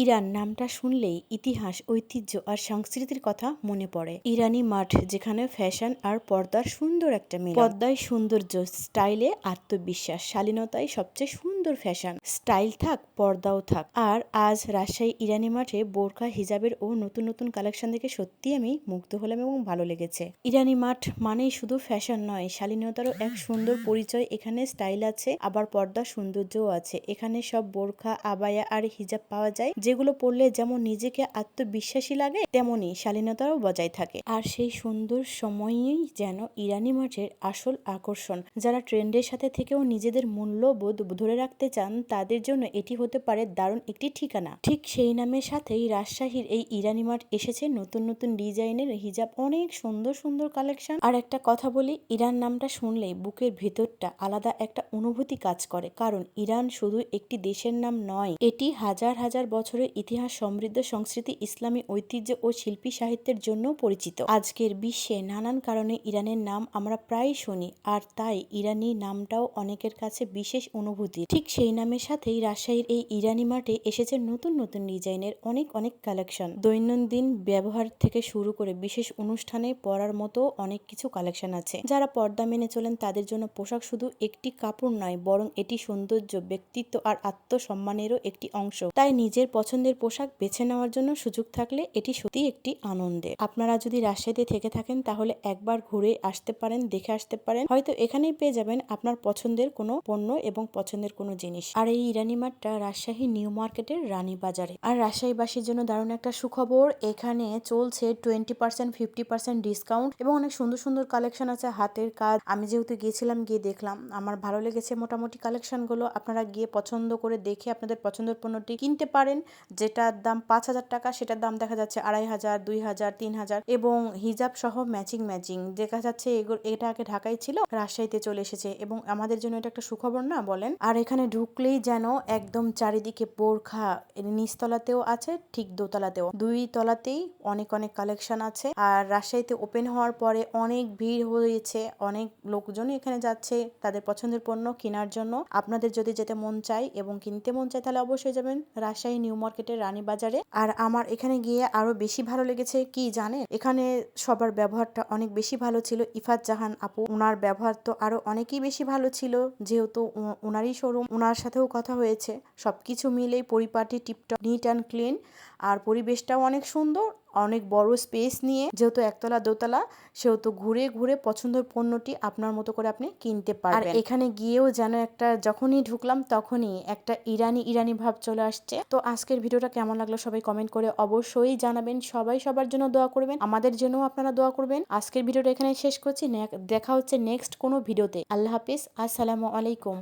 Iran নামটা শুনলেই ইতিহাস, ঐতিহ্য আর সংস্কৃতির কথা মনে পড়ে। ইরানি মাঠ, যেখানে ফ্যাশন আর পর্দার সুন্দর একটা মিল। পর্দায় সৌন্দর্য, স্টাইলে আত্মবিশ্বাস, শালীনতায় সবচেয়ে সুন্দর ফ্যাশন। স্টাইল থাক, পর্দাও থাক। আর আজ রাজশাহী ইরানি মাঠে বোরকা, হিজাবের ও নতুন নতুন কালেকশন দেখে সত্যি আমি মুগ্ধ হলাম এবং ভালো লেগেছে। ইরানি মাঠ মানেই শুধু ফ্যাশন নয়, শালীনতারও এক সুন্দর পরিচয়। এখানে স্টাইল আছে, আবার পর্দার সৌন্দর্যও আছে। এখানে সব বোরকা, আবায়া আর হিজাব পাওয়া যায়, যেগুলো পরলে যেমন নিজেকে আত্মবিশ্বাসী লাগে, তেমনি শালীনতাও বজায় থাকে। আর সেই সুন্দর সময়ই যেন ইরানি মাঠের আসল আকর্ষণ। যারা ট্রেন্ডের সাথে থেকেও নিজেদের মূল্যবোধ ধরে রাখতে চান, তাদের জন্য এটি হতে পারে দারুণ একটি ঠিকানা। ঠিক সেই নামের সাথেই রাজশাহীর এই ইরানি মাঠ এসেছে নতুন নতুন ডিজাইনের হিজাব, অনেক সুন্দর সুন্দর কালেকশন। আর একটা কথা বলি, ইরান নামটা শুনলেই বুকের ভেতরটা আলাদা একটা অনুভূতি কাজ করে। কারণ ইরান শুধু একটি দেশের নাম নয়, এটি হাজার হাজার বছরের ইতিহাস, সমৃদ্ধ সংস্কৃতি, ইসলামী ঐতিহ্য ও শিল্পী সাহিত্যের জন্য পরিচিত। আজকের বিশ্বে নানান কারণে ইরানের নাম আমরা প্রায় শুনি, আর তাই ইরানি নামটাও অনেকের কাছে বিশেষ অনুভূতি। ঠিক সেই নামের সাথেই রাজশাহীর এই ইরানি মাঠে এসেছে নতুন নতুন ডিজাইনের অনেক অনেক কালেকশন। দৈনন্দিন ব্যবহার থেকে শুরু করে বিশেষ অনুষ্ঠানে পরার মতো অনেক কিছু কালেকশন আছে। যারা পর্দা মেনে চলেন, তাদের জন্য পোশাক শুধু একটি কাপড় নয়, বরং এটি সৌন্দর্য, ব্যক্তিত্ব আর আত্মসম্মানেরও একটি অংশ। তাই নিজের পছন্দের পোশাক বেছে নেওয়ার জন্য সুযোগ থাকলে এটি সত্যি একটি আনন্দের। আপনারা যদি রাজশাহীতে থেকে থাকেন, তাহলে একবার ঘুরে আসতে পারেন, দেখে আসতে পারেন। হয়তো এখানেই পেয়ে যাবেন আপনার পছন্দের কোনো পণ্য এবং পছন্দের কোনো জিনিস। আর এই ইরানি মাঠটা রাজশাহী নিউ মার্কেটের রানী বাজারে। আর রাজশাহীবাসীর জন্য দারুণ একটা সুখবর, এখানে চলছে 20%, 50% ডিসকাউন্ট এবং অনেক সুন্দর সুন্দর কালেকশন আছে, হাতের কাজ। আমি যেহেতু গিয়েছিলাম, গিয়ে দেখলাম, আমার ভালো লেগেছে মোটামুটি কালেকশনগুলো। আপনারা গিয়ে পছন্দ করে দেখে আপনাদের পছন্দের পণ্যটি কিনতে পারেন। যেটার দাম 5,000 টাকা, সেটার দাম দেখা যাচ্ছে 2,500, 2,000, 3,000 এবং হিজাব সহ ম্যাচিং দেখা যাচ্ছে। এটা আগে ঢাকায় ছিল, রাজশাহীতে চলে এসেছে এবং আমাদের জন্য এটা একটা সুখবর না বলেন। আর এখানে ঢুকলেই যেন একদম চারিদিকে বোরখা, নিচতলাতেও আছে, ঠিক দোতলাতেও, দুই তলাতেই অনেক অনেক কালেকশন আছে। আর রাজশাহীতে ওপেন হওয়ার পরে অনেক ভিড় হয়েছে, অনেক লোকজন এখানে যাচ্ছে তাদের পছন্দের পণ্য কেনার জন্য। আপনাদের যদি যেতে মন চায় এবং কিনতে মন চায়, তাহলে অবশ্যই যাবেন রাজশাহী নিউ মার্কেটের রানী বাজারে। আর আমার এখানে গিয়ে আরো বেশি ভালো লেগেছে কি জানেন, এখানে সবার ব্যবহারটা অনেক বেশি ভালো ছিল। ইফাত জাহান আপু, ওনার ব্যবহার তো আরো অনেকই বেশি ভালো ছিল, যেহেতু ওনারই শোরুম, ওনার সাথেও কথা হয়েছে। সবকিছু মিলেই পরিপাটি, টিপটপ, নিট অ্যান্ড ক্লিন। আর পরিবেশটাও অনেক সুন্দর, অনেক বড় স্পেস নিয়ে, যেহেতু একতলা দোতলা, সেহেতু ঘুরে ঘুরে পছন্দের পণ্যটি আপনার মতো করে আপনি কিনতে পারবেন। আর এখানে গিয়েও যেন একটা, যখনই ঢুকলাম তখনই একটা ইরানি ভাব চলে আসছে। তো আজকের ভিডিওটা কেমন লাগলো সবাই কমেন্ট করে অবশ্যই জানাবেন। সবাই সবার জন্য দোয়া করবেন, আমাদের জন্যও আপনারা দোয়া করবেন। আজকের ভিডিওটা এখানে শেষ করছি, দেখা হচ্ছে নেক্সট কোনো ভিডিওতে। আল্লাহ হাফিজ, আসসালামু আলাইকুম।